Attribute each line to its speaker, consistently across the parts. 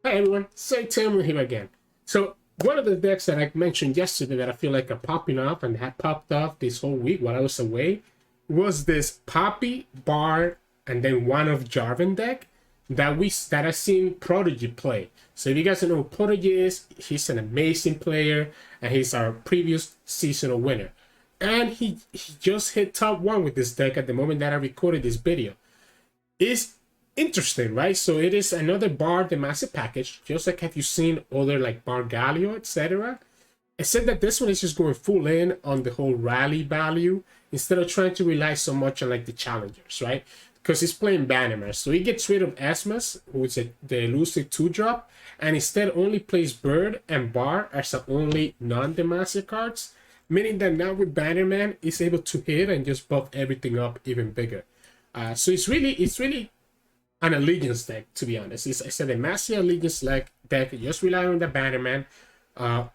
Speaker 1: Hi everyone, Sirturmund here again. So one of the decks that I mentioned yesterday that I feel like are popping up and had popped off this whole week while I was away was this Poppy, Bard, and then one of Jarvan deck that I seen Prodigy play. So if you guys don't know who Prodigy is, he's an amazing player and he's our previous seasonal winner. And he just hit top one with this deck at the moment that I recorded this video. Is interesting, right? So it is another Bard Demacia package, just like have you seen other like Bard Galio, etc. Except that this one is just going full in on the whole rally value instead of trying to rely so much on like the challengers, right? Because he's playing Bannerman, so he gets rid of Esmas, who is the elusive 2-drop, and instead only plays Bird and Bar as the only non-Demacia cards, meaning that now with Bannerman, he's able to hit and just buff everything up even bigger. So it's really an allegiance deck, to be honest. It's a Demacia allegiance deck, just relying on the Bannerman,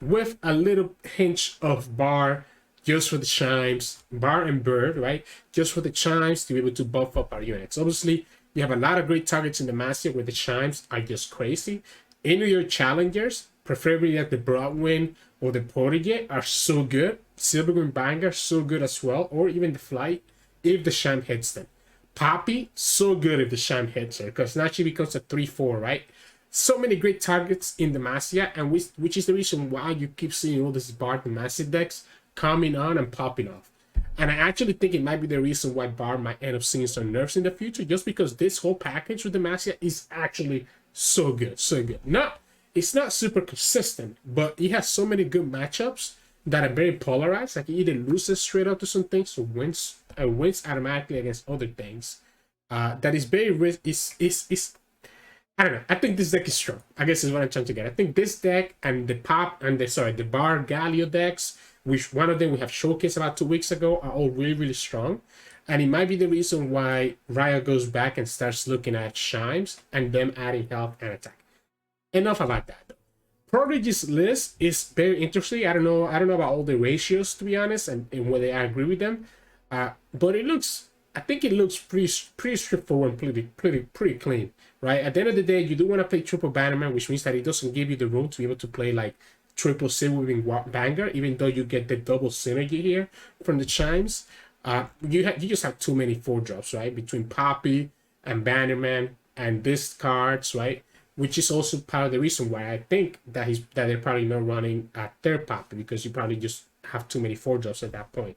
Speaker 1: with a little hinge of Bar just for the chimes, Bar and Bird, right? Just for the chimes to be able to buff up our units. Obviously, you have a lot of great targets in Demacia where the chimes are just crazy. Any of your challengers, preferably like the Broadwind or the Prodigy, are so good. Silverwind Banger, so good as well, or even the Flight, if the chime hits them. Poppy, so good if the chime hits her, because now she becomes a 3-4, right? So many great targets in Demacia, and which is the reason why you keep seeing all these Bard Demacia decks coming on and popping off. And I actually think it might be the reason why Bard might end up seeing some nerfs in the future, just because this whole package with Demacia is actually so good, so good. It's not super consistent, but he has so many good matchups that are very polarized. Like he either loses straight up to some things or wins automatically against other things. That is very risk. Is I don't know. I think this deck is strong. I guess is what I'm trying to get. I think this deck and the Bar Galio decks, which one of them we have showcased about 2 weeks ago, are all really strong. And it might be the reason why Riot goes back and starts looking at chimes and them adding health and attack. Enough about that though. Prodigy's list is very interesting. I don't know about all the ratios, to be honest, and whether I agree with them. But I think it looks pretty straightforward and pretty clean, right? At the end of the day, you do want to play triple Bannerman, which means that it doesn't give you the room to be able to play like triple Silverwing Banger, even though you get the double synergy here from the chimes. You just have too many 4-drops, right? Between Poppy and Bannerman and these cards, right? Which is also part of the reason why I think that they're probably not running a third Poppy, because you probably just have too many 4-drops at that point.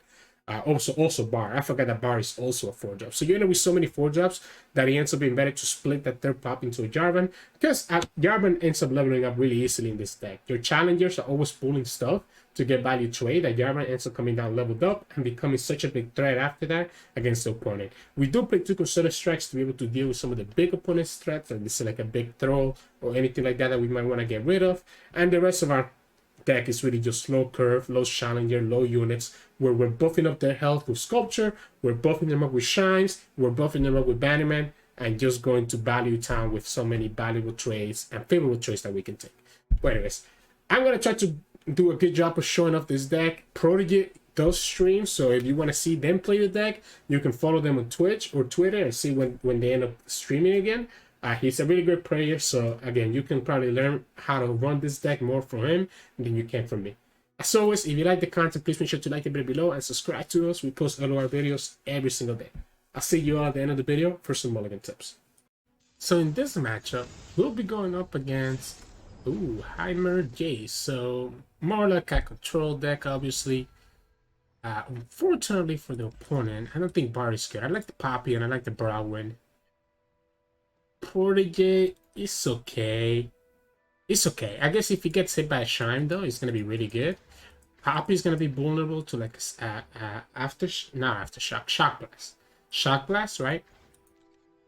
Speaker 1: Also Bar. I forgot that Bar is also a 4-drop. So you end up with so many 4-drops that it ends up being better to split that third pop into a Jarvan, because Jarvan ends up leveling up really easily in this deck. Your challengers are always pulling stuff to get value trade. That Jarvan ends up coming down leveled up and becoming such a big threat after that against the opponent. We do play 2 consider strikes to be able to deal with some of the big opponent's threats, like this is like a big throw or anything like that we might want to get rid of. And the rest of our deck is really just low curve, low challenger, low units, where we're buffing up their health with sculpture, we're buffing them up with shines, we're buffing them up with Bannerman, and just going to value town with so many valuable trades and favorable trades that we can take. But anyways, I'm gonna try to do a good job of showing off this deck. Prodigy does stream, so if you want to see them play the deck, you can follow them on Twitch or Twitter and see when they end up streaming again. He's a really good player, so again, you can probably learn how to run this deck more from him than you can from me. As always, if you like the content, please make sure to like it below and subscribe to us. We post all of our videos every single day. I'll see you all at the end of the video for some mulligan tips. So in this matchup, we'll be going up against Heimerdinger Jayce. So more like a control deck, obviously. Unfortunately for the opponent, I don't think Bard is good. I like the Poppy and I like the Broadwind. Prodigy is okay. It's okay. I guess if he gets hit by a chime though, it's gonna be really good. Poppy's gonna be vulnerable to like shock blast, right?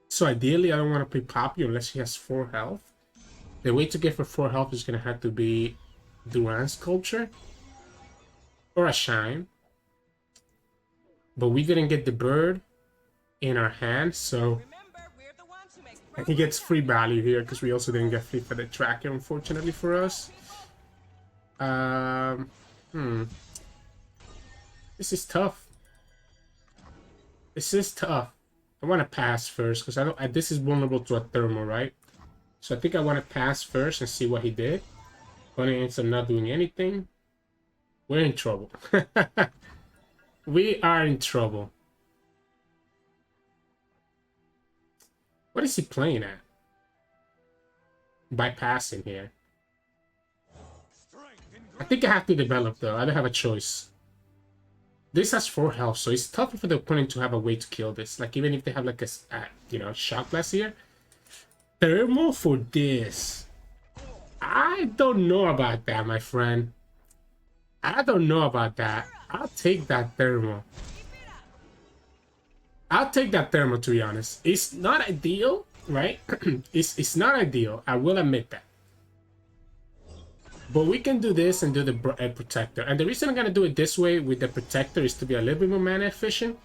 Speaker 1: So ideally, I don't want to play Poppy unless he has 4 health. The way to get for 4 health is gonna have to be Duran's Sculpture or a chime. But we didn't get the bird in our hand, so he gets free value here because we also didn't get free for the tracker, unfortunately for us. This is tough. This is tough. I want to pass first because I don't. This is vulnerable to a thermal, right? So I think I want to pass first and see what he did. Opponent ends up not doing anything. We're in trouble. We are in trouble. What is he playing at? Bypassing here. I think I have to develop though. I don't have a choice. This has 4 health, so it's tougher for the opponent to have a way to kill this. Like even if they have like a you know, shock blast here. Thermal for this. I don't know about that, my friend. I don't know about that. I'll take that thermal. I'll take that thermal, to be honest. It's not ideal, right? It's not ideal. I will admit that. But we can do this and do the protector. And the reason I'm going to do it this way with the protector is to be a little bit more mana efficient.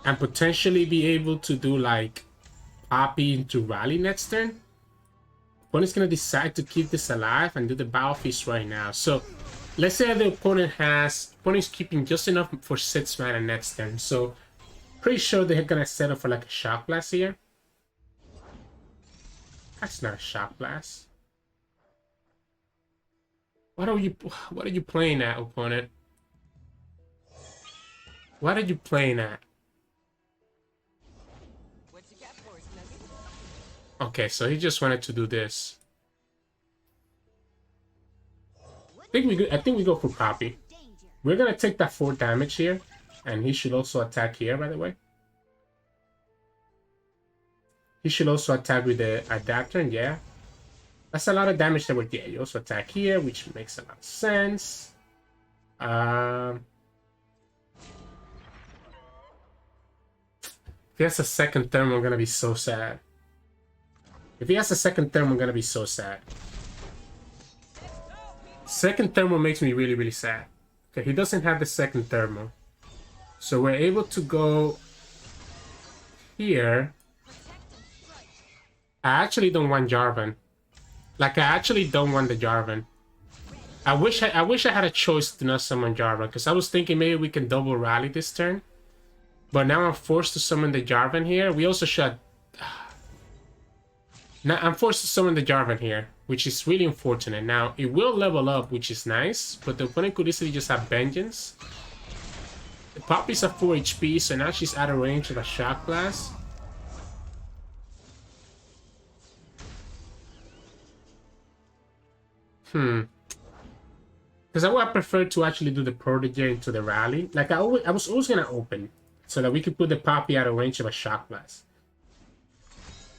Speaker 1: And potentially be able to do like Poppy into rally next turn. Opponent's going to decide to keep this alive and do the Battle Feast right now. So let's say the opponent's keeping just enough for 6 mana next turn. So pretty sure they're going to settle for like a Shock Blast here. That's not a Shock Blast. What are you playing at, opponent? What are you playing at? Okay, so he just wanted to do this. I think we go for Poppy. We're gonna take that 4 damage here, and he should also attack here, by the way. He should also attack with the adapter, and yeah. That's a lot of damage that we're getting. You also attack here, which makes a lot of sense. If he has a second thermal, I'm gonna be so sad. If he has a second thermal, I'm gonna be so sad. Second thermal makes me really, really sad. Okay, he doesn't have the second thermal. So we're able to go here. I actually don't want Jarvan. Like, I actually don't want the Jarvan. I wish I had a choice to not summon Jarvan, because I was thinking maybe we can double rally this turn. But now I'm forced to summon the Jarvan here. We also should... Now I'm forced to summon the Jarvan here, which is really unfortunate. Now, it will level up, which is nice, but the opponent could easily just have Vengeance. The Poppy's at 4 HP, so now she's out of range of a Shock Blast. Because I would have preferred to actually do the Prodigy into the rally. Like, I was always going to open, so that we could put the Poppy out of range of a Shock Blast.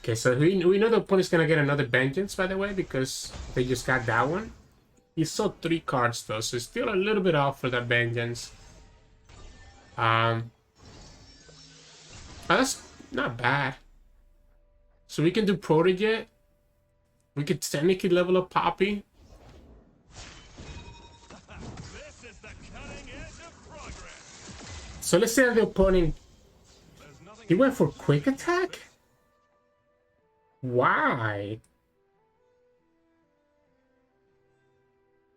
Speaker 1: Okay, so we know the opponent's gonna get another Vengeance, by the way, because they just got that one. He saw 3 cards though, so it's still a little bit off for that Vengeance. That's not bad. So we can do Prodigy. We could technically level up Poppy. So let's say the opponent... He went for Quick Attack? Why?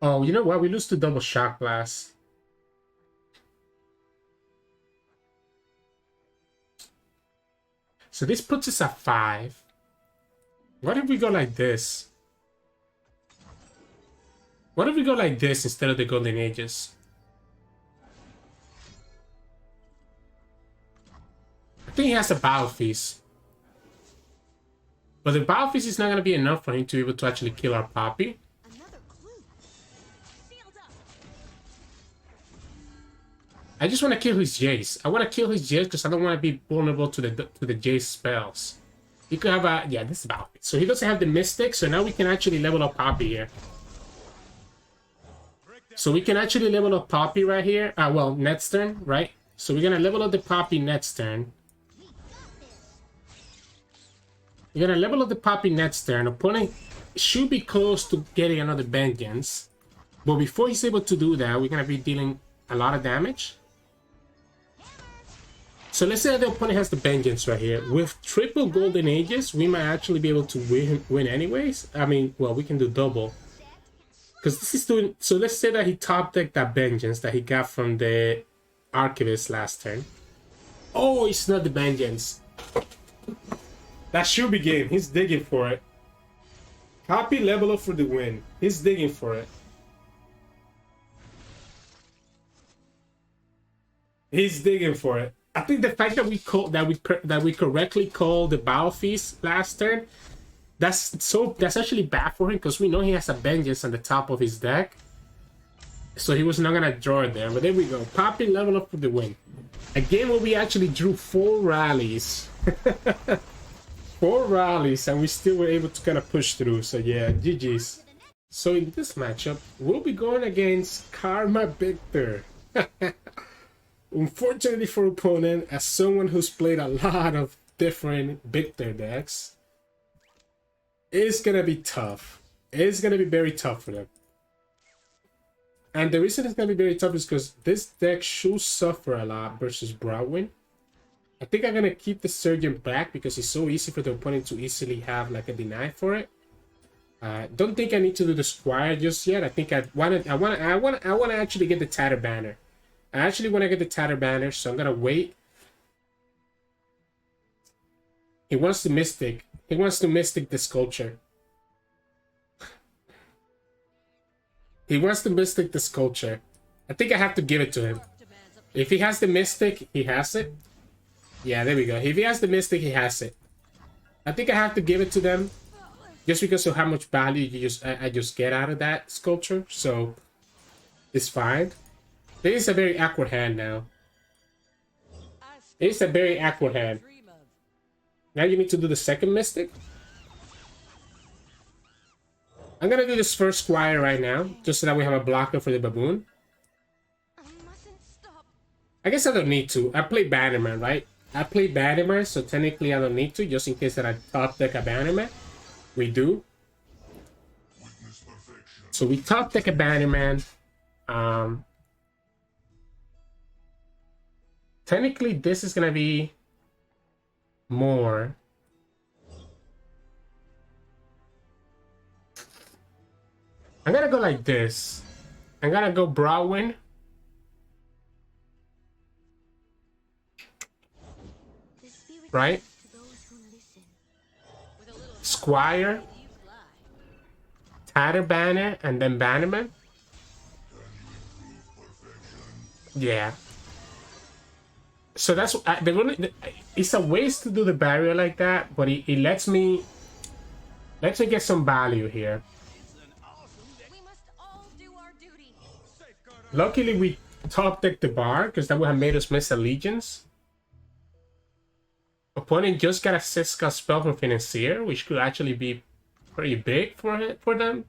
Speaker 1: Oh, you know what? We lose to double Shock Blast. So this puts us at 5. What if we go like this? What if we go like this instead of the Golden Ages? I think he has a Battle Feast. But the Battle Feast is not going to be enough for him to be able to actually kill our Poppy. I just want to kill his Jayce. I want to kill his Jayce because I don't want to be vulnerable to the Jayce spells. He could have a... Yeah, this is Battle Feast. So he doesn't have the Mystic, so now we can actually level up Poppy here. So we can actually level up Poppy right here. Well, next turn, right? So we're going to level up the Poppy next turn. We're gonna level up the Poppy next turn. Opponent should be close to getting another Vengeance. But before he's able to do that, we're gonna be dealing a lot of damage. So let's say the opponent has the Vengeance right here. With triple Golden Ages, we might actually be able to win anyways. I mean, well, we can do double. Because this is doing... So let's say that he top decked that Vengeance that he got from the Archivist last turn. Oh, it's not the Vengeance. That should be game. He's digging for it. Copy, level up for the win. He's digging for it. He's digging for it. I think the fact that we correctly called the Battle Feast last turn, that's actually bad for him because we know he has a Vengeance on the top of his deck. So he was not gonna draw it there. But there we go. Poppy, level up for the win. A game where we actually drew 4 rallies. 4 rallies, and we still were able to kind of push through. So yeah, GG's. So in this matchup, we'll be going against Karma Viktor. Unfortunately for opponent, as someone who's played a lot of different Viktor decks, it's gonna be tough. It's gonna be very tough for them. And the reason it's gonna be very tough is because this deck should suffer a lot versus Broadwind. I think I'm gonna keep the Surgeon back because it's so easy for the opponent to easily have like a deny for it. Don't think I need to do the Squire just yet. I think I want to actually get the Tatter Banner. I actually want to get the Tatter Banner, so I'm gonna wait. He wants to Mystic. He wants to Mystic the Sculpture. He wants to Mystic the Sculpture. I think I have to give it to him. If he has the Mystic, he has it. Yeah, there we go. If he has the Mystic, he has it. I think I have to give it to them just because of how much value I just get out of that Sculpture. So it's fine. This is a very awkward hand now. It's a very awkward hand. Now you need to do the second Mystic. I'm gonna do this first Squire right now, just so that we have a blocker for the Baboon. I guess I don't need to. I play Bannerman, right? I play Bannerman, so technically I don't need to, just in case that I top deck a Bannerman. We do. So we top deck a Bannerman. Technically, this is gonna be more. I'm gonna go like this. I'm gonna go Broadwind. Right? Squire. Tatter Banner, and then Bannerman. Yeah. So that's it's a waste to do the barrier like that, but it lets me get some value here. Luckily we top decked the bar because that would have made us miss Allegiance. Opponent just got a Siska spell from Financier, which could actually be pretty big for them.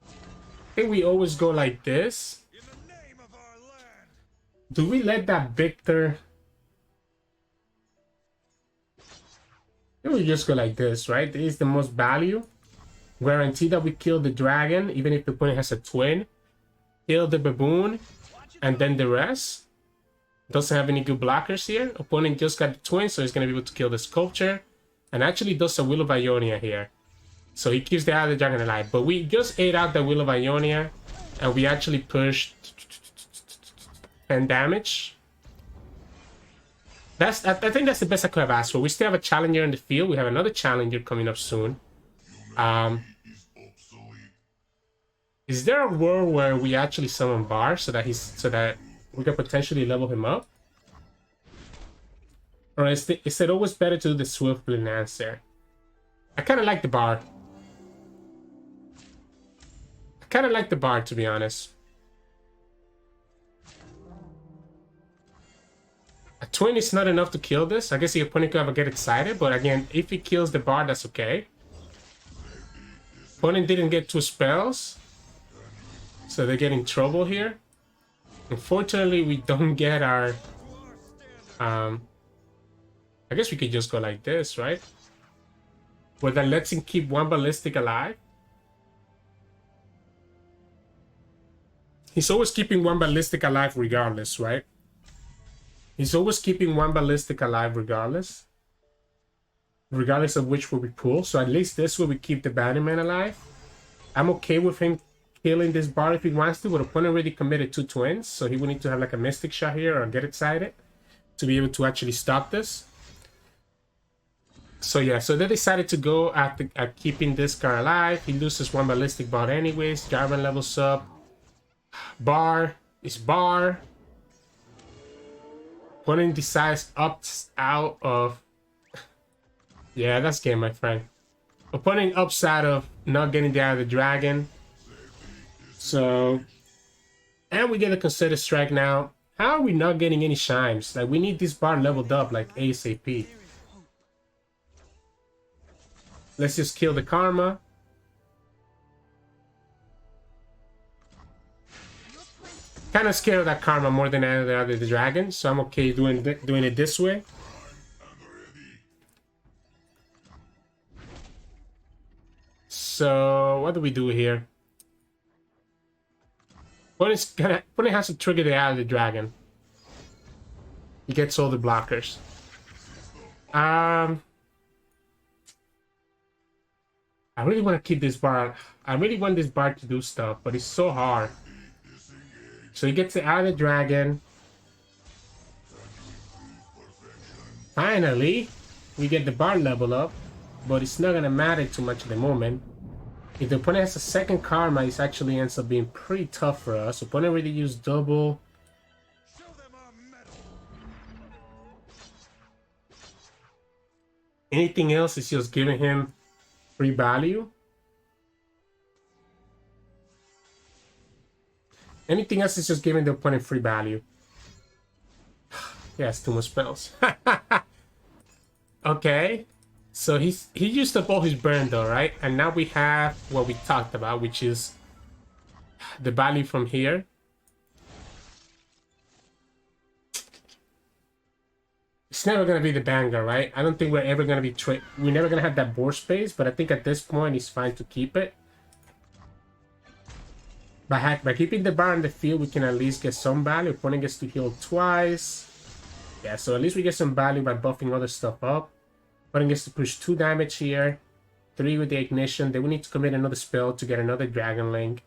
Speaker 1: I think we always go like this. Do we let that Viktor? We just go like this, right? This is the most value. Guarantee that we kill the dragon, even if the opponent has a twin. Kill the Baboon, and then the rest. Doesn't have any good blockers here. Opponent just got the twin, so he's going to be able to kill the Sculpture. And actually does a Will of Ionia here. So he keeps the other dragon alive. But we just ate out the Will of Ionia, and we actually pushed 10 damage. I think that's the best I could have asked for. We still have a challenger in the field. We have another challenger coming up soon. Is there a world where we actually summon Bar so that we can potentially level him up? Or is it always better to do the Swift Answer? I kind of like the Bar. I kind of like the Bar, to be honest. A twin is not enough to kill this. I guess the opponent could ever get excited, but again, if he kills the Bard, that's okay. Opponent didn't get 2 spells, so they get in trouble here. Unfortunately, we don't get our... I guess we could just go like this, right? Where that lets him keep 1 Ballistic alive. He's always keeping 1 Ballistic alive regardless, right? He's always keeping 1 Ballistic alive regardless. Regardless of which way we pull. So at least this way we keep the Bannerman alive. I'm okay with him killing this Bard if he wants to, but opponent already committed 2 twins, so he would need to have like a Mystic shot here or get it sided to be able to actually stop this. So yeah, so they decided to go at keeping this guy alive. He loses 1 Ballistic Bard anyways. Jarvan levels up. Bar is Bar. Opponent decides opts out of... Yeah, that's game, my friend. Opponent opts out of not getting the Eye of the Dragon. So... And we get a Consider Strike now. How are we not getting any chimes? Like, we need this bar leveled up, like, ASAP. Let's just kill the Karma. Kind of scared of that Karma more than the other dragon, so I'm okay doing it this way. So what do we do here? Opponent has to trigger the Eye of the Dragon. He gets all the blockers. I really want to keep this bar. I really want this bar to do stuff, but it's so hard. So he gets it out of the dragon. Finally, we get the bar level up, but it's not gonna matter too much at the moment. If the opponent has a second Karma, it actually ends up being pretty tough for us. Opponent already used double. Anything else is just giving him free value. Anything else is just giving the opponent free value. He has 2 more spells. Okay. So he used up all his burn though, right? And now we have what we talked about, which is the value from here. It's never gonna be the banger, right? I don't think we're ever gonna be we're never gonna have that board space, but I think at this point it's fine to keep it. By keeping the bar on the field, we can at least get some value. Opponent gets to heal twice. Yeah, so at least we get some value by buffing other stuff up. Opponent gets to push 2 damage here. 3 with the ignition. Then we need to commit another spell to get another Dragon Link.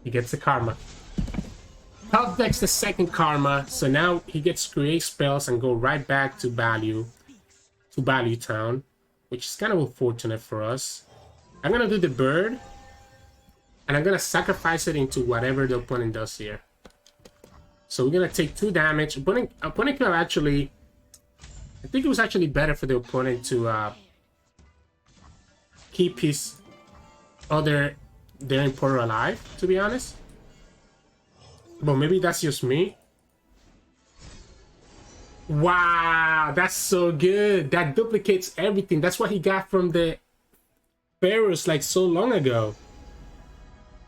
Speaker 1: He gets the Karma. Top decks the second Karma, so now he gets to create spells and go right back to Value Town, which is kind of unfortunate for us. I'm gonna do the bird, and I'm gonna sacrifice it into whatever the opponent does here. So we're gonna take 2 damage. Opponent could have actually, I think it was actually better for the opponent to keep his other Daring Porter alive, to be honest. But maybe that's just me. Wow, that's so good. That duplicates everything. That's what he got from the Poros like so long ago.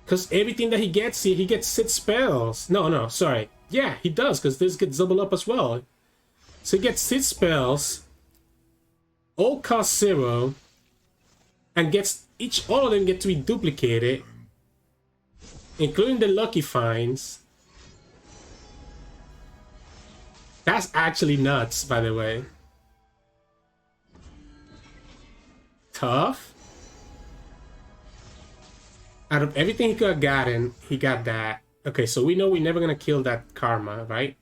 Speaker 1: Because everything that he gets here, he gets 6 spells. No, sorry. Yeah, he does, because this gets doubled up as well. So he gets 6 spells, all cost 0, and gets all of them get to be duplicated, including the lucky finds. That's actually nuts, by the way. Tough. Out of everything he could have gotten, he got that. Okay, so we know we're never gonna kill that Karma, right?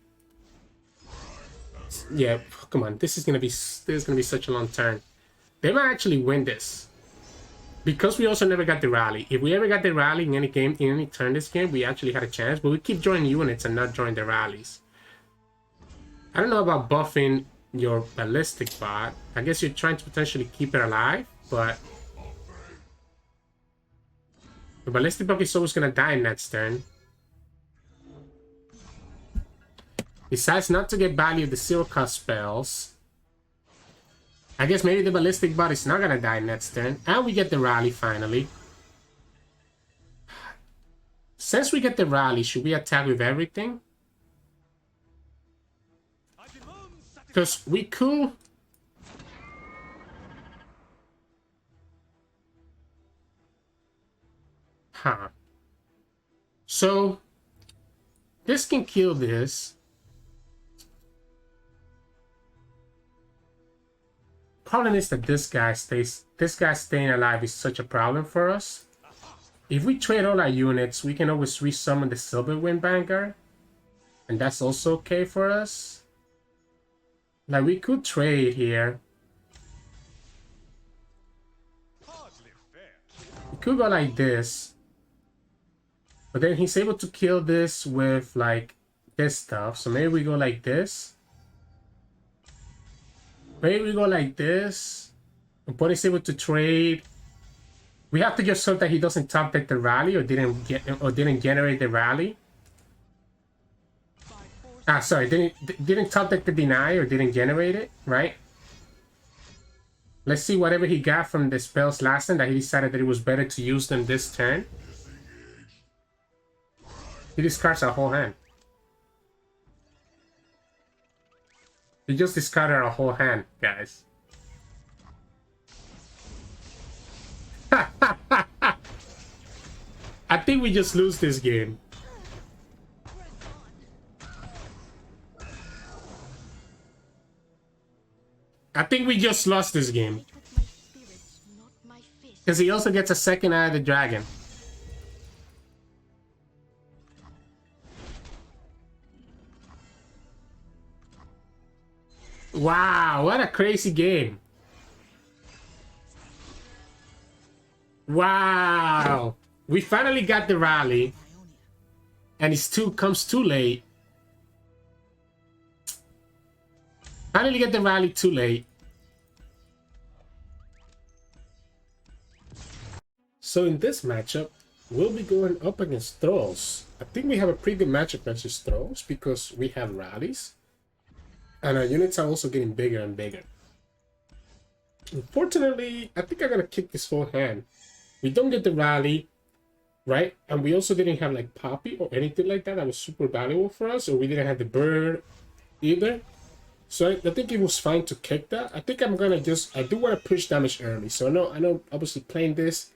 Speaker 1: Yeah, come on. This is gonna be such a long turn. They might actually win this. Because we also never got the rally. If we ever got the rally in any game, in any turn this game, we actually had a chance. But we keep joining units and not join the rallies. I don't know about buffing your ballistic bot. I guess you're trying to potentially keep it alive, but the ballistic bot is always gonna die next turn. Decides not to get value of the 0-cost spells. I guess maybe the ballistic bot is not gonna die next turn. And we get the rally finally. Since we get the rally, should we attack with everything? Because we could... Huh. So, this can kill this. Problem is that this guy staying alive is such a problem for us. if we trade all our units, we can always resummon the Silverwind Vanguard. And that's also okay for us. Like, we could trade here. We could go like this. But then he's able to kill this with, like, this stuff. So maybe we go like this. Maybe we go like this. Opponent's able to trade. We have to just hope that he doesn't top deck the rally or didn't generate the rally. Ah, sorry, didn't top deck the deny or didn't generate it, right? Let's see whatever he got from the spells last time that he decided that it was better to use them this turn. He discards our whole hand. He just discarded our whole hand, guys. I think we just lose this game. I think we just lost this game. Because he also gets a second eye of the dragon. Wow, what a crazy game. Wow. We finally got the rally. And it comes too late. Finally get the rally too late. So in this matchup, we'll be going up against Thralls. I think we have a pretty good matchup against Thralls because we have rallies. And our units are also getting bigger and bigger. Unfortunately, I think I'm going to kick this whole hand. We don't get the rally, right? And we also didn't have like Poppy or anything like that was super valuable for us. Or we didn't have the bird either. So I think it was fine to kick that. I think I'm gonna I do want to push damage early. So I know obviously playing this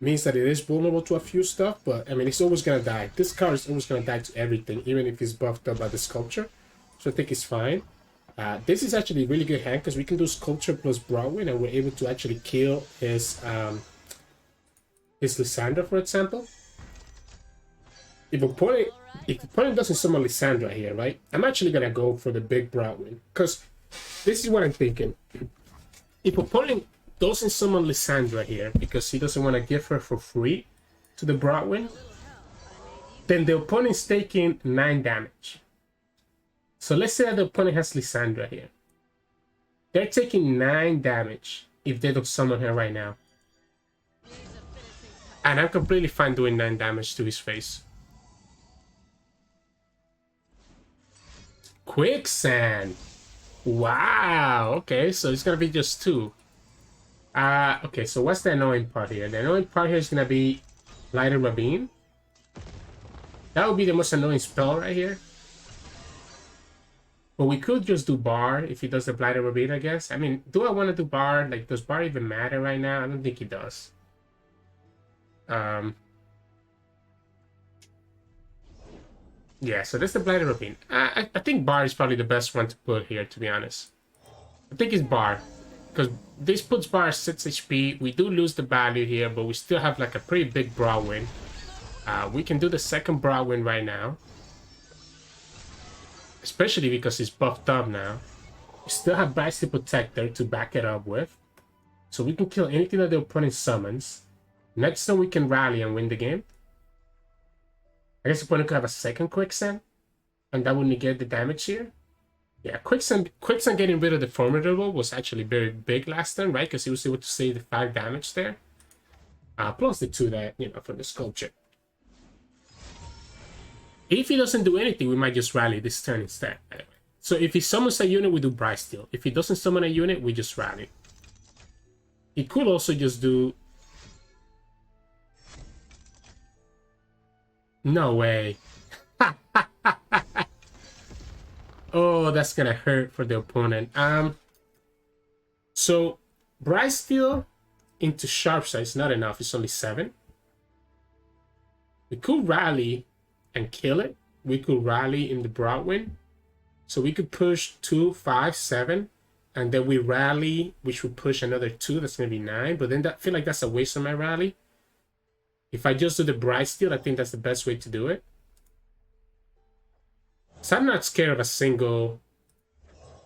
Speaker 1: means that it is vulnerable to a few stuff, but I mean it's always gonna die. This card is always gonna die to everything, even if it's buffed up by the sculpture. So I think it's fine. This is actually a really good hand because we can do sculpture plus Broadwind and we're able to actually kill his Lysandra, for example. If opponent doesn't summon Lysandra here, right? I'm actually gonna go for the big Broadwind. Because this is what I'm thinking. If opponent doesn't summon Lysandra here because he doesn't want to give her for free to the Broadwind, then the opponent's taking 9 damage. So let's say that the opponent has Lysandra here. They're taking 9 damage if they don't summon her right now. And I'm completely fine doing 9 damage to his face. Quicksand. Wow. Okay, so it's gonna be just 2. Okay, so what's the annoying part here? The annoying part here is gonna be Lighter Ravine. That would be the most annoying spell right here. But we could just do Bar if he does the Blighter Ravine, I guess. I mean, do I want to do Bar? Like, does Bar even matter right now? I don't think he does. Yeah, so that's the Blighter Ravine. I think Bar is probably the best one to put here, to be honest. I think it's Bar. Because this puts Bar at 6 HP. We do lose the value here, but we still have like a pretty big Broadwind. We can do the second Broadwind right now. Especially because it's buffed up now. We still have Bristy Protector to back it up with. So we can kill anything that the opponent summons. Next time we can rally and win the game. I guess the opponent could have a second Quicksand. And that would negate the damage here. Yeah, Quicksand getting rid of the Formidable was actually very big last time, right? Because he was able to save the 5 damage there. Plus the 2 that, you know, for the sculpture. If he doesn't do anything, we might just rally this turn instead. Anyway. So if he summons a unit, we do Brightsteel. If he doesn't summon a unit, we just rally. He could also just do... No way. Oh, that's gonna hurt for the opponent. So Brightsteel into Sharpsight is not enough. It's only 7. We could rally and kill it. We could rally in the Broadwind. So we could push 2, 5, 7. And then we rally, which would push another 2. That's going to be 9. But then I feel like that's a waste of my rally. If I just do the Bright Steel, I think that's the best way to do it. So I'm not scared of a single...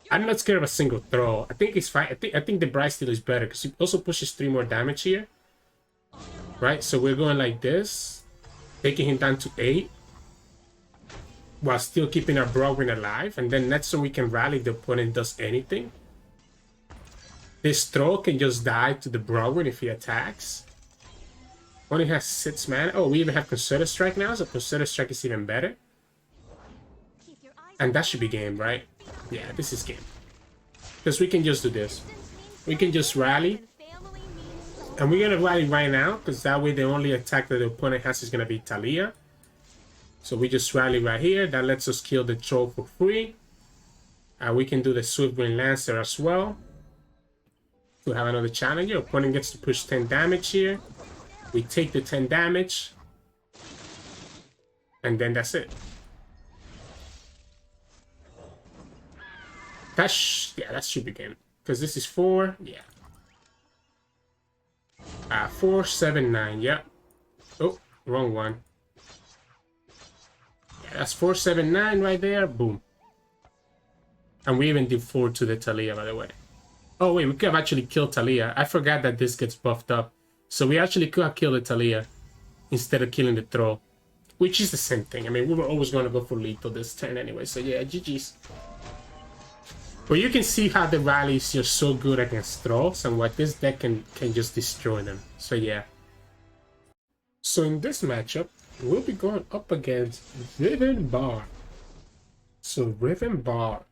Speaker 1: I'm not scared of a single throw. I think it's fine. I think the Bright Steel is better because it also pushes 3 more damage here. Right? So we're going like this. Taking him down to 8. While still keeping our Brogwyn alive. And then that's so we can rally if the opponent does anything. This throw can just die to the Brogwyn if he attacks. Only has 6 mana. Oh, we even have Concerted Strike now, so Concerted Strike is even better. And that should be game, right? Yeah, this is game. Because we can just do this. We can just rally. And we're going to rally right now, because that way the only attack that the opponent has is going to be Taliyah. So we just rally right here. That lets us kill the troll for free. We can do the Swiftwind Lancer as well. To have another challenger. Opponent gets to push 10 damage here. We take the 10 damage. And then that's it. Yeah, that should be game. Because this is 4. Yeah. 4, 7, 9. Yep. Oh, wrong one. Yeah, that's 4, 7, 9 right there. Boom. And we even did 4 to the Taliyah, by the way. Oh, wait, we could have actually killed Taliyah. I forgot that this gets buffed up. So we actually could have killed the Taliyah instead of killing the Thrall. Which is the same thing. I mean, we were always going to go for lethal this turn anyway. So yeah, GG's. But you can see how the rallies are so good against Thralls and what this deck can just destroy them. So yeah. So in this matchup, we'll be going up against Riven Bard. So Riven Bard.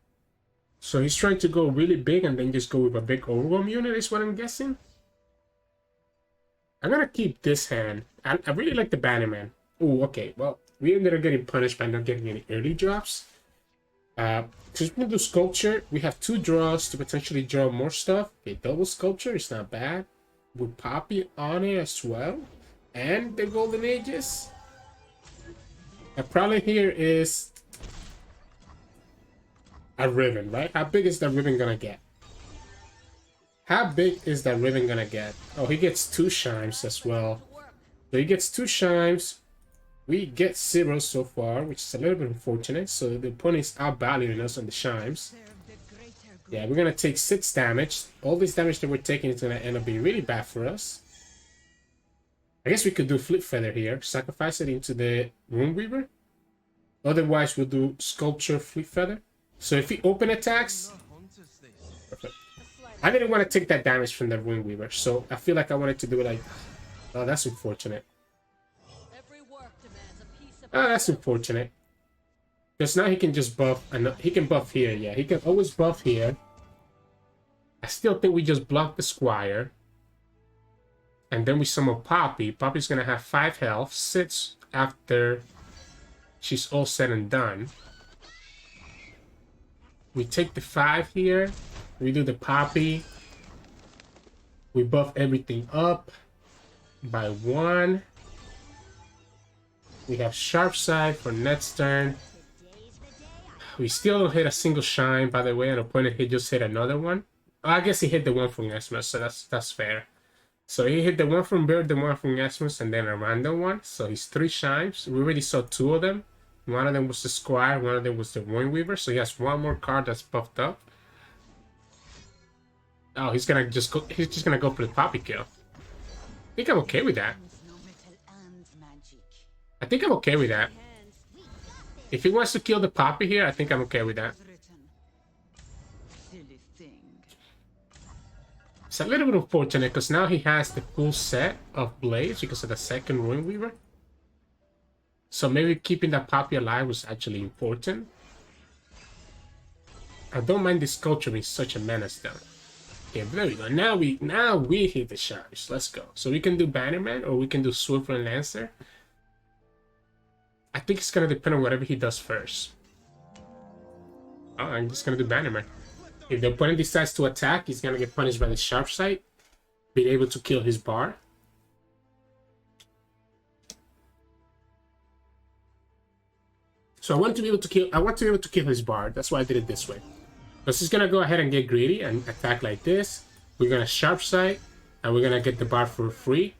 Speaker 1: So he's trying to go really big and then just go with a big Overwhelm unit is what I'm guessing. I'm gonna keep this hand. I really like the Bannerman. Oh, okay. Well, we ended up getting punished by not getting any early drops. Since we're gonna do Sculpture, we have 2 draws to potentially draw more stuff. Okay, double Sculpture is not bad. With Poppy on it as well. And the Golden Ages. The problem here is a Riven, right? How big is that Riven gonna get? How big is that Riven gonna get? Oh, he gets 2 chimes as well. So he gets 2 chimes. We get 0 so far, which is a little bit unfortunate. So the opponent is outvaluing us on the chimes. Yeah, we're gonna take 6 damage. All this damage that we're taking is gonna end up being really bad for us. I guess we could do Flip Feather here. Sacrifice it into the Runeweaver. Otherwise, we'll do Sculpture, Flip Feather. So if he open attacks... Perfect. I didn't want to take that damage from the Runeweaver, so I feel like I wanted to do it like... Oh, that's unfortunate. Oh, that's unfortunate. Because now he can just buff, and he can buff here, yeah. He can always buff here. I still think we just block the Squire. And then we summon Poppy. Poppy's gonna have 5 health, 6 after she's all said and done. We take the 5 here. We do the Poppy. We buff everything up by 1. We have Sharp Side for next turn. We still don't hit a single shine, by the way. An opponent just hit another one. Oh, I guess he hit the one from Esmus, so that's fair. So he hit the one from Bird, the one from Esmus, and then a random one. So he's 3 shines. We already saw 2 of them. One of them was the Squire, one of them was the Runeweaver. So he has 1 more card that's buffed up. Oh, he's just gonna go for the Poppy kill. I think I'm okay with that. I think I'm okay with that. If he wants to kill the Poppy here, I think I'm okay with that. It's a little bit unfortunate because now he has the full set of blades because of the second Runeweaver. So maybe keeping that Poppy alive was actually important. I don't mind this Sculpture being such a menace though. Okay, there we go. Now we hit the charge. Let's go. So we can do Bannerman or we can do Swiftwind Lancer. I think it's gonna depend on whatever he does first. Oh, I'm just gonna do Bannerman. If the opponent decides to attack, he's gonna get punished by the Sharp Sight, being able to kill his bar. So I want to be able to kill his bar. That's why I did it this way. Because he's gonna go ahead and get greedy and attack like this. We're gonna Sharp Sight, and we're gonna get the bar for free.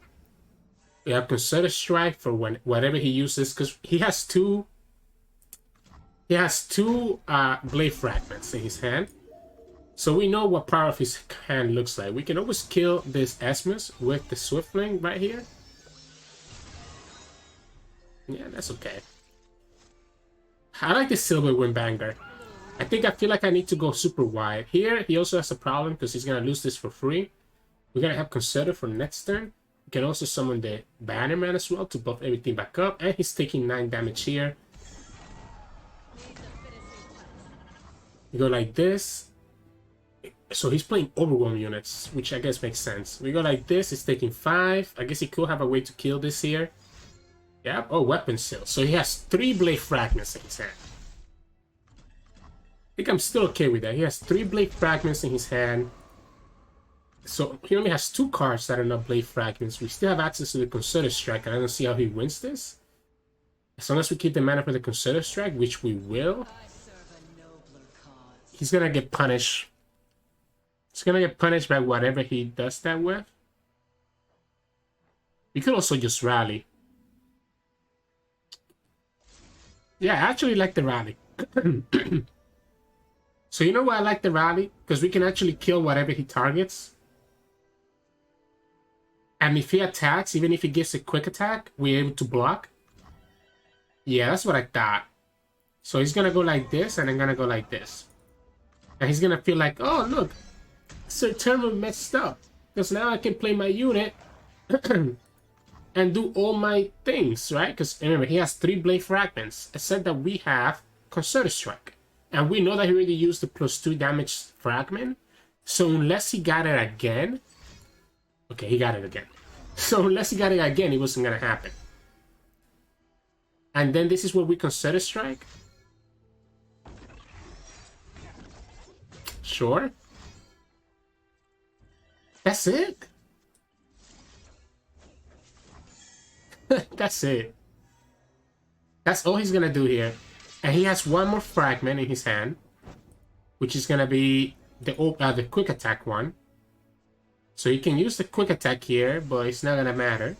Speaker 1: We have Concerted Strike for whatever he uses, because he has two Blade Fragments in his hand. So we know what part of his hand looks like. We can always kill this Esmus with the Swiftling right here. Yeah, that's okay. I like the Silver Windbanger. I feel like I need to go super wide. Here, he also has a problem because he's going to lose this for free. We're going to have Consider for next turn. We can also summon the Bannerman as well to buff everything back up. And he's taking 9 damage here. We go like this. So he's playing Overwhelm units, which I guess makes sense. We go like this. He's taking 5. I guess he could have a way to kill this here. Yeah. Oh, Weapon Seal. So he has 3 Blade Fragments in his hand. I think I'm still okay with that. He has 3 Blade Fragments in his hand. So he only has 2 cards that are not Blade Fragments. We still have access to the Concerted Strike, and I don't see how he wins this. As long as we keep the mana for the Concerted Strike, which we will, he's gonna get punished. He's gonna get punished by whatever he does that with. We could also just rally. Yeah, I actually like the rally. So you know why I like the rally? Because we can actually kill whatever he targets. And if he attacks, even if he gives a quick attack, we're able to block. Yeah, that's what I thought. So he's gonna go like this, and I'm gonna go like this. And he's gonna feel like, oh look, Sirturmund messed up. Because now I can play my unit and do all my things, right? Because remember, he has 3 Blade Fragments. I said that we have Concerted Strike. And we know that he already used the +2 damage fragment. So unless he got it again... Okay, he got it again. So unless he got it again, it wasn't going to happen. And then this is where we Concerted Strike. Sure. That's it. That's it. That's all he's going to do here. And he has 1 more fragment in his hand, which is going to be the quick attack one. So he can use the quick attack here, but it's not going to matter.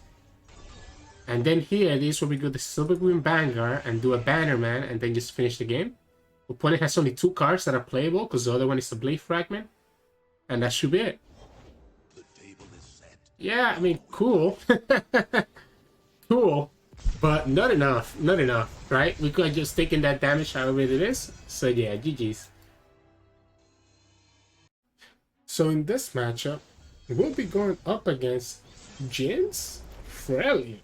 Speaker 1: And then here, this will be good, the Silver Windbanger, and do a Bannerman, and then just finish the game. Opponent has only 2 cards that are playable, because the other one is a Blade Fragment. And that should be it. Yeah, I mean, cool. Cool. But not enough, right? We could have just taken that damage however it is. So yeah, GG's. So in this matchup, we'll be going up against Jinx, Freljord.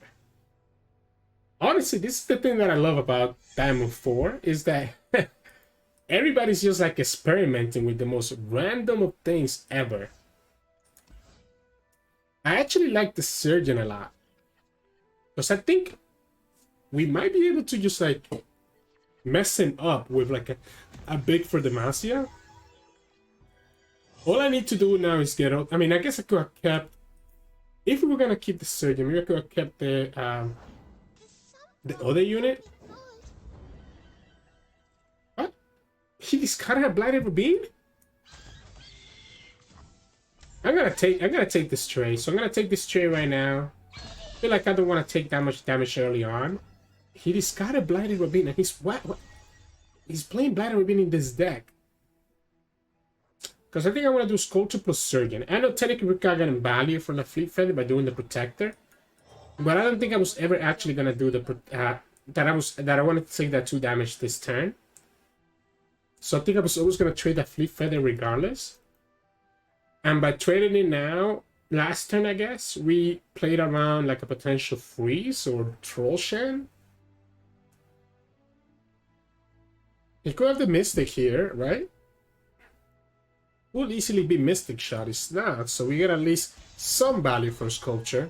Speaker 1: Honestly, this is the thing that I love about Diamond 4, is that everybody's just like experimenting with the most random of things ever. I actually like the Surgeon a lot. Because I think we might be able to just like mess him up with like a big for Demacia. All I need to do now is get out. I mean, I guess I could have kept, if we were gonna keep the Surgeon, maybe I could have kept the other unit. What? He discarded a Blighted Ravine? I'm gonna take this tray. So I'm gonna take this tray right now. I feel like I don't want to take that much damage early on. He discarded Blighted Ravine, and he's what? He's playing Blighted Ravine in this deck. Because I think I want to do Sculpture plus Surgeon. I know technically we're getting value from the Fleet Feather by doing the Protector, but I don't think I was ever actually gonna do the that I wanted to take that 2 damage this turn. So I think I was always gonna trade that Fleet Feather regardless. And by trading it now, last turn I guess, we played around like a potential freeze or Troll Shan. It could have the Mystic here, right? Will easily be Mystic Shot. It's not, so we get at least some value for Sculpture.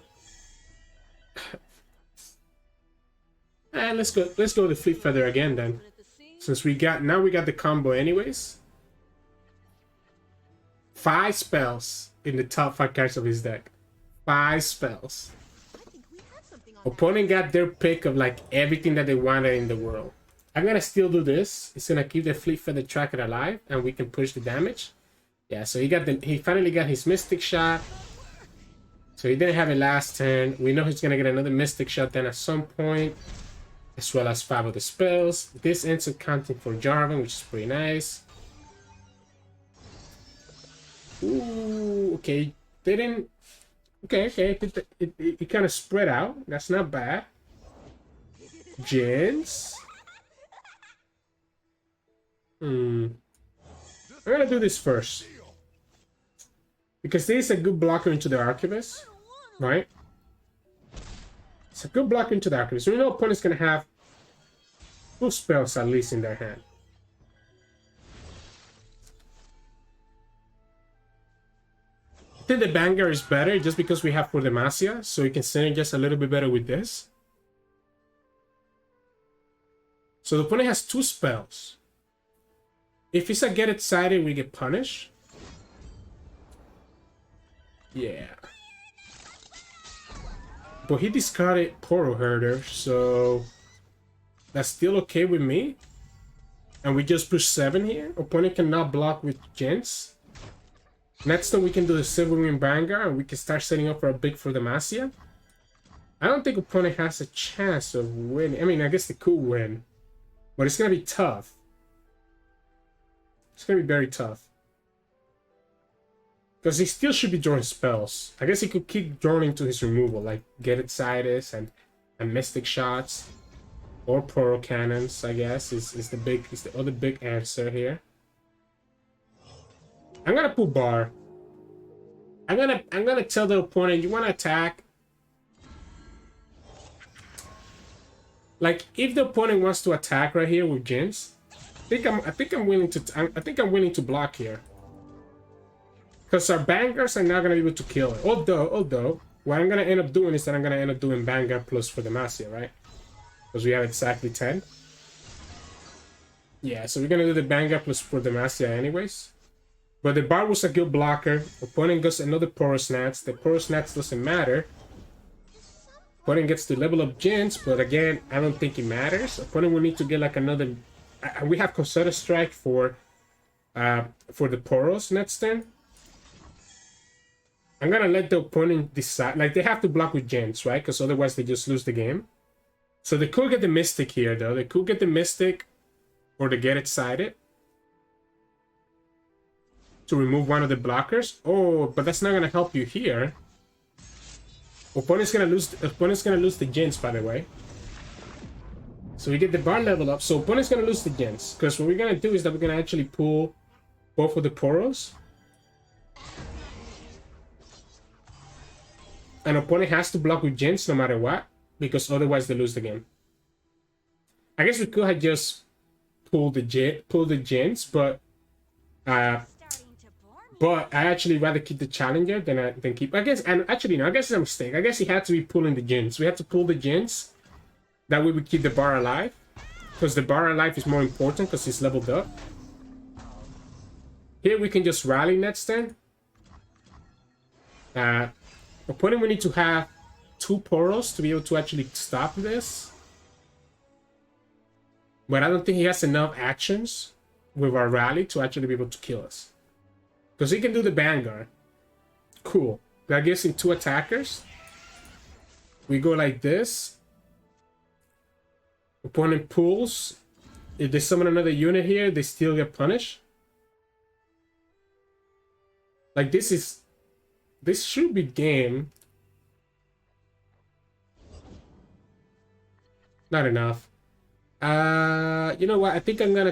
Speaker 1: And let's go to Fleet Feather again then. Since we got the combo anyways. 5 spells in the top 5 cards of his deck. 5 spells. Opponent got their pick of like everything that they wanted in the world. I'm gonna still do this. It's gonna keep the Fleet Feather Tracker alive, and we can push the damage. Yeah, so he finally got his Mystic Shot. So he didn't have it last turn. We know he's gonna get another Mystic Shot then at some point, as well as 5 of the spells. This ends up counting for Jarvan, which is pretty nice. Ooh, okay. Didn't... Okay. It kind of spread out. That's not bad. Jinx. I'm gonna do this first. Because this is a good blocker into the Archivist. Right? It's a good blocker into the Archivist. We know opponent's gonna have 2 spells at least in their hand. I think the Banger is better just because we have for Demacia, so we can synergize a little bit better with this. So the opponent has 2 spells. If it's a Get Excited, we get punished. Yeah. But he discarded Poro Herder, so that's still okay with me. And we just push 7 here. Opponent cannot block with Jinx. Next time we can do the Silverwing Vanguard and we can start setting up for a big for Demacia. I don't think opponent has a chance of winning. I mean, I guess they could win. But it's going to be tough. It's going to be very tough. Because he still should be drawing spells. I guess he could keep drawing into his removal, like Get Excited and Mystic Shots. Or Poro Cannons, I guess, is the other big answer here. I'm gonna put bar. I'm gonna tell the opponent, you wanna attack. Like if the opponent wants to attack right here with Jinx, I think I'm willing to block here. Because our bangers are not gonna be able to kill it. Although what I'm gonna end up doing is that I'm gonna end up doing Banger plus for Demacia, right? Because we have exactly 10. Yeah, so we're gonna do the Banger plus for Demacia anyways. But the Bard was a good blocker. Opponent gets another Poros Nats. The Poros Nats doesn't matter. Opponent gets to level up Jinx, but again, I don't think it matters. Opponent will need to get like another... we have Concerted Strike for the Poros next turn. I'm gonna let the opponent decide. Like, they have to block with Jinx, right? Because otherwise they just lose the game. So they could get the Mystic here, though. They could get the Mystic or they Get Excited to remove one of the blockers. Oh, but that's not gonna help you here. Opponent's gonna lose the Jinx, by the way. So we get the Bard level up. So opponent's gonna lose the Jinx. Because what we're gonna do is that we're gonna actually pull both of the Poros. And opponent has to block with Jinx no matter what. Because otherwise they lose the game. I guess we could have just pulled the Jinx, but I actually rather keep the Challenger than keep... I guess, and actually, no, I guess it's a mistake. I guess he had to be pulling the Jinx. We had to pull the Jinx. That way we keep the Bar alive. Because the Bar alive is more important because he's leveled up. Here we can just rally next turn. Opponent will need to have 2 Poros to be able to actually stop this. But I don't think he has enough actions with our rally to actually be able to kill us. Because he can do the Vanguard. Cool. That gives him 2 attackers. We go like this. Opponent pulls. If they summon another unit here, they still get punished. Like, this should be game. Not enough. You know what? I think I'm gonna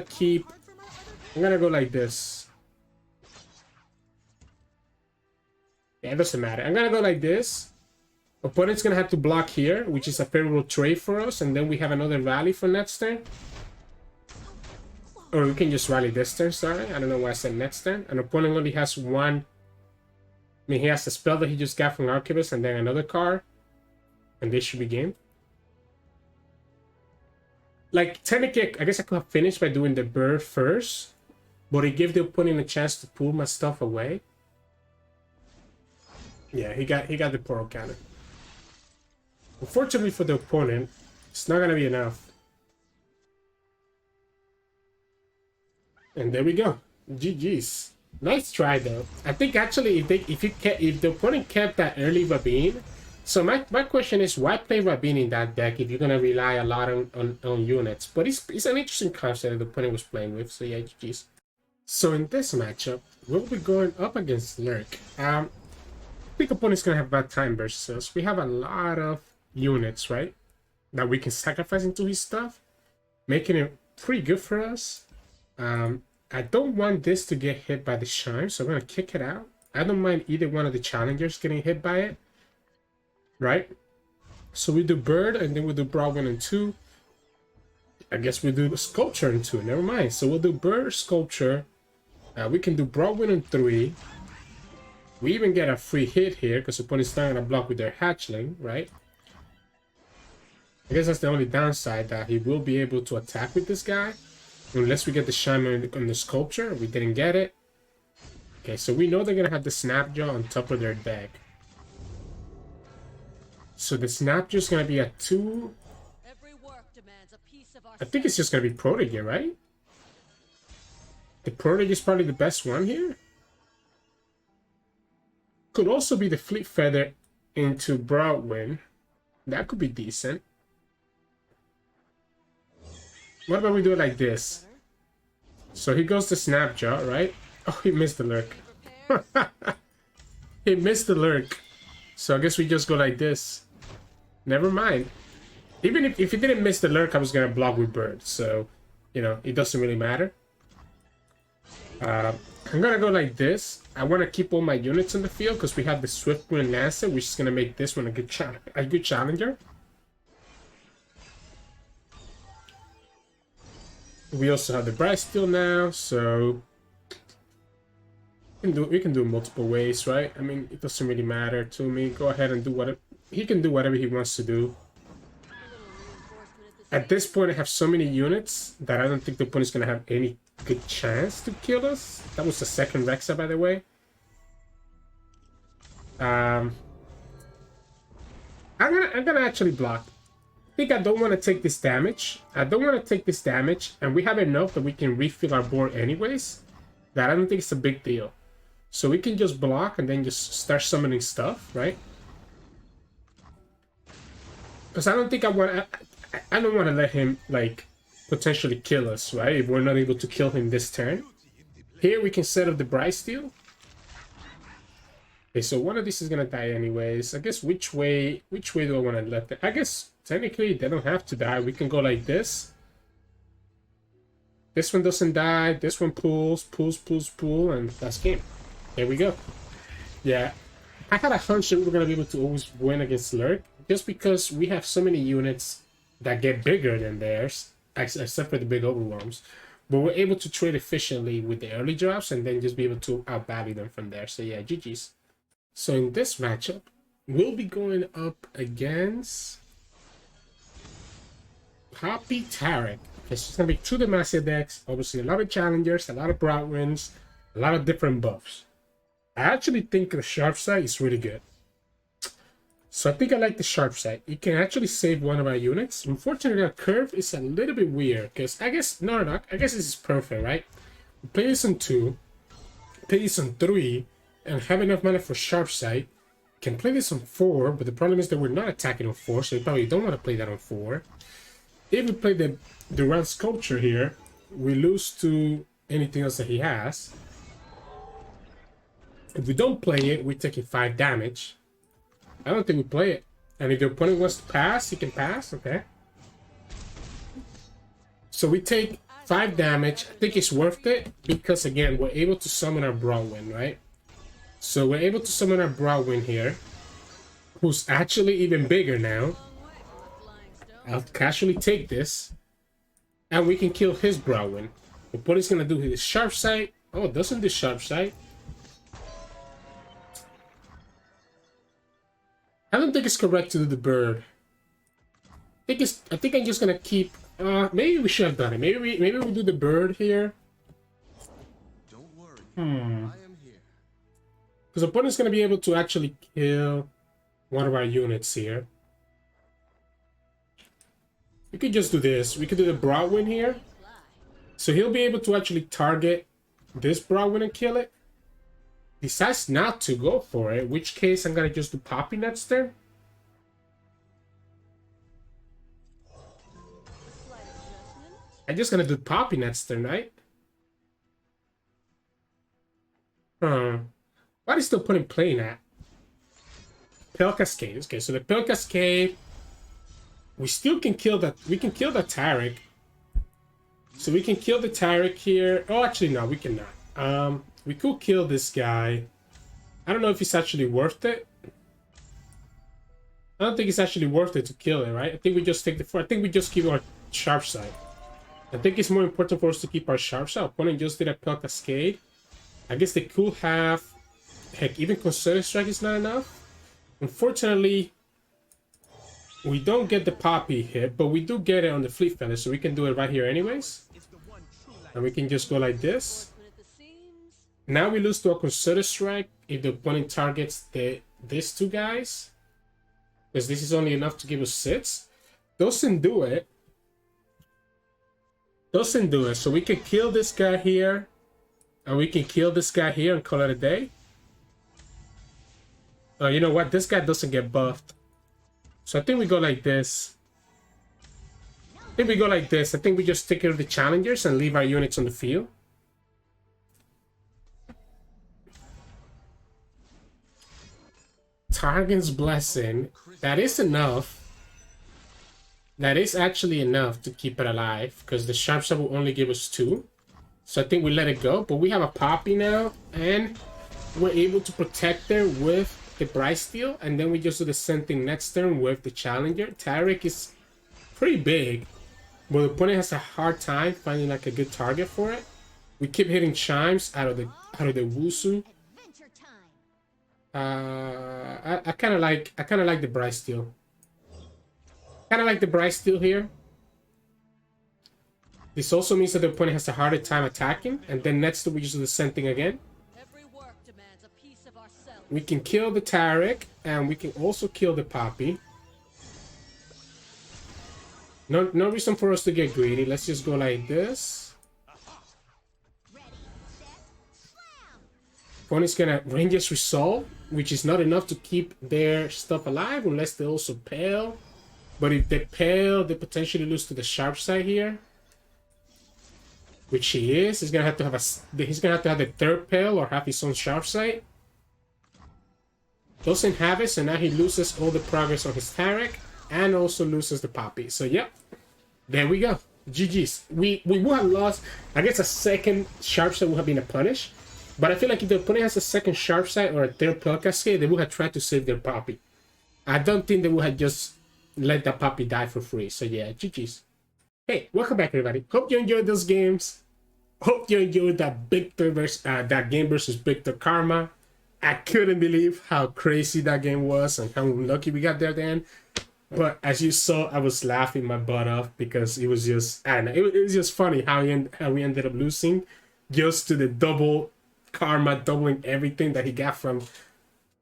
Speaker 1: go like this. Yeah, it doesn't matter. I'm gonna go like this. Opponent's gonna have to block here, which is a favorable trade for us, and then we have another rally for next turn. Or we can just rally this turn, sorry. I don't know why I said next turn. And opponent only has 1. I mean, he has the spell that he just got from Archivist and then another card. And this should be game. Like, technically, I guess I could have finished by doing the bird first. But it gave the opponent a chance to pull my stuff away. Yeah, he got the Poro Cannon. Unfortunately for the opponent, it's not gonna be enough. And there we go. GG's. Nice try though. I think actually if the opponent kept that early Rabin, so my question is why play Rabin in that deck if you're gonna rely a lot on units? But it's an interesting concept that the opponent was playing with. So yeah, GG's. So in this matchup, we'll be going up against Lurk. I think opponent's gonna have bad time versus us. We have a lot of units, right? That we can sacrifice into his stuff, making it pretty good for us. I don't want this to get hit by the chimes, so I'm gonna kick it out. I don't mind either one of the challengers getting hit by it, right? So we do bird, and then we do broad 1 and 2. I guess we do sculpture in 2. Never mind. So we'll do bird, sculpture. We can do broad 1 and 3. We even get a free hit here because the opponent's not gonna block with their hatchling, right? I guess that's the only downside, that he will be able to attack with this guy. Unless we get the shine on the sculpture. We didn't get it. Okay, so we know they're going to have the Snapjaw on top of their deck. So the Snapjaw is going to be at 2. I think it's just going to be Prodigy, right? The Prodigy is probably the best one here. Could also be the Fleet Feather into Broadwind. That could be decent. What about we do it like this? So he goes to Snapjaw, right? Oh, he missed the Lurk. He missed the Lurk. So I guess we just go like this. Never mind. Even if he didn't miss the Lurk, I was going to block with Bird. So, you know, it doesn't really matter. I'm going to go like this. I want to keep all my units in the field because we have the Swiftwind Lancer, which is going to make this one a good challenger. We also have the Bright Steel now, so we can do it multiple ways, right? I mean, it doesn't really matter to me. Go ahead and do whatever he can do, whatever he wants to do. At this point, I have so many units that I don't think the opponent's gonna have any good chance to kill us. That was the second Rexa, by the way. I'm gonna actually block. I think I don't want to take this damage. And we have enough that we can refill our board anyways. That I don't think it's a big deal. So we can just block and then just start summoning stuff, right? Because I don't think I don't want to let him, like, potentially kill us, right? If we're not able to kill him this turn. Here we can set up the Bright Steel. Okay, so one of these is gonna die anyways. I guess which way do I want to let them? I guess technically they don't have to die. We can go like this. This one doesn't die. This one pulls, and that's game. There we go. Yeah, I had a hunch that we were gonna be able to always win against Lurk, just because we have so many units that get bigger than theirs, except for the big overwhelms. But we're able to trade efficiently with the early drops and then just be able to outvalue them from there. So yeah, GG's. So in this matchup, we'll be going up against Poppy Taric. It's just going to be 2 Demacia decks. Obviously, a lot of challengers, a lot of Broadwinds, a lot of different buffs. I actually think the Sharp Sight is really good. So I think I like the Sharp Sight. It can actually save one of our units. Unfortunately, that curve is a little bit weird. Because I guess, no, I guess this is perfect, right? We play this on 2. Play this on 3. And have enough mana for Sharp Sight. Can play this on 4, but the problem is that we're not attacking on 4, so you probably don't want to play that on 4. If we play the Round Sculpture here, we lose to anything else that he has. If we don't play it, we're taking 5 damage. I don't think we play it. And if the opponent wants to pass, he can pass, okay. So we take 5 damage. I think it's worth it, because again, we're able to summon our Broadwind, right? So we're able to summon our Broadwind here, who's actually even bigger now. I'll casually take this, and we can kill his Broadwind. What he's gonna do his Sharp Sight. Oh, it doesn't do Sharp Sight. I don't think it's correct to do the bird. I think I'm just gonna keep. Maybe we should have done it. Maybe we do the bird here.
Speaker 2: Don't worry. I am here.
Speaker 1: Because the opponent's going to be able to actually kill one of our units here. We could just do this. We could do the Broadwind here. So he'll be able to actually target this Broadwind and kill it. decides not to go for it, in which case I'm gonna just do Poppy next turn. I'm just gonna do Poppy next turn, right? What is the point in playing that? Pale Cascade. Okay, so the Pale Cascade, we still can kill that. We can kill the Taric. So we can kill the Taric here. Oh, actually, no, we cannot. We could kill this guy. I don't know if it's actually worth it. I don't think it's actually worth it to kill it, right? I think we just take the. I think we just keep our sharp side. I think it's more important for us to keep our sharp side. Opponent just did a Pale Cascade. I guess they could have. Heck, even Concerted Strike is not enough. Unfortunately, we don't get the Poppy hit, but we do get it on the Fleet Feather, so we can do it right here anyways. And we can just go like this. Now we lose to a Concerted Strike if the opponent targets these two guys. Because this is only enough to give us 6. Doesn't do it. Doesn't do it. So we can kill this guy here. And we can kill this guy here and call it a day. You know what? This guy doesn't get buffed. So I think we go like this. I think we go like this. I think we just take care of the challengers and leave our units on the field. Targon's Blessing. That is enough. That is actually enough to keep it alive. Because the Sharp Side will only give us 2. So I think we let it go. But we have a Poppy now. And we're able to protect her with the Bright Steel, and then we just do the same thing next turn with the Challenger. Taric is pretty big, but the opponent has a hard time finding like a good target for it. We keep hitting chimes out of the Wusu. I kind of like the Bright Steel. Kind of like the Bright Steel here. This also means that the opponent has a harder time attacking, and then next turn we just do the same thing again. We can kill the Taric, and we can also kill the Poppy. No reason for us to get greedy. Let's just go like this. Opponent's gonna Ranger's Resolve, which is not enough to keep their stuff alive unless they also pale. But if they pale, they potentially lose to the sharp side here, which he is. He's gonna have to have the third pale or have his own sharp side. Doesn't have it, so now he loses all the progress on his Taric and also loses the Poppy. So yep, there we go. GG's. We would have lost. I guess a second sharp side would have been a punish, but I feel like if the opponent has a second sharp side or a third Pale Cascade, they would have tried to save their Poppy. I don't think they would have just let the Poppy die for free. So yeah, GG's. Hey, welcome back everybody. Hope you enjoyed those games. Hope you enjoyed that that game versus Viktor Karma. I couldn't believe how crazy that game was and how lucky we got there then. But as you saw, I was laughing my butt off because it was just, I don't know, it was just funny how we ended up losing just to the double Karma, doubling everything that he got from.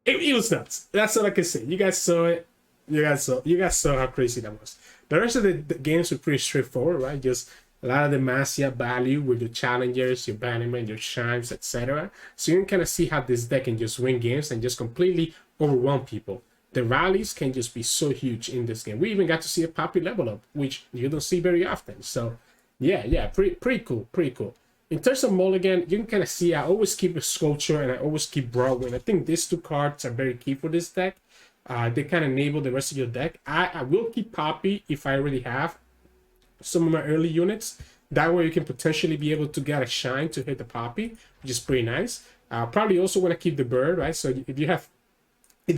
Speaker 1: It was nuts. That's all I can say. You guys saw it. You guys saw how crazy that was. The rest of the games were pretty straightforward, right? Just a lot of the Demacia value with your challengers, your bannerman, your chimes, etc. So you can kind of see how this deck can just win games and just completely overwhelm people. The rallies can just be so huge in this game. We even got to see a Poppy level up, which you don't see very often. So yeah, pretty cool. In terms of mulligan, you can kind of see I always keep a Sculpture and I always keep Broadwind. I think these 2 cards are very key for this deck. They kind of enable the rest of your deck. I will keep Poppy if I already have some of my early units. That way you can potentially be able to get a shine to hit the Poppy, which is pretty nice. Probably also want to keep the bird, right? So if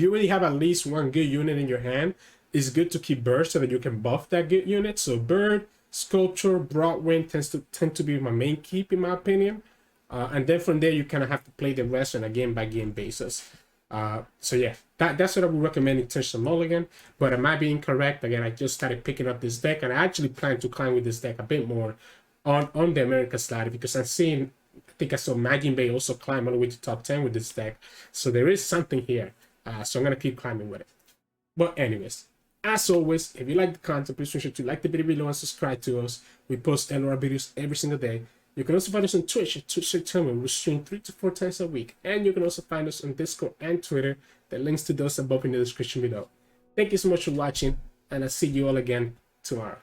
Speaker 1: you really have at least one good unit in your hand, it's good to keep bird so that you can buff that good unit. So bird, Sculpture, Broadwind tend to be my main keep in my opinion. And then from there you kind of have to play the rest on a game by game basis. So yeah, that's what I would recommend in terms of mulligan, but I might be incorrect. Again, I just started picking up this deck and I actually plan to climb with this deck a bit more on the Americas ladder because I'm seeing, I think I saw Majin Bay also climb all the way to top 10 with this deck. So there is something here. So I'm going to keep climbing with it. But anyways, as always, if you like the content, please make sure to like the video below and subscribe to us. We post LOR videos every single day. You can also find us on Twitch at Sirturmund. We stream 3 to 4 times a week. And you can also find us on Discord and Twitter. The links to those above in the description below. Thank you so much for watching, and I'll see you all again tomorrow.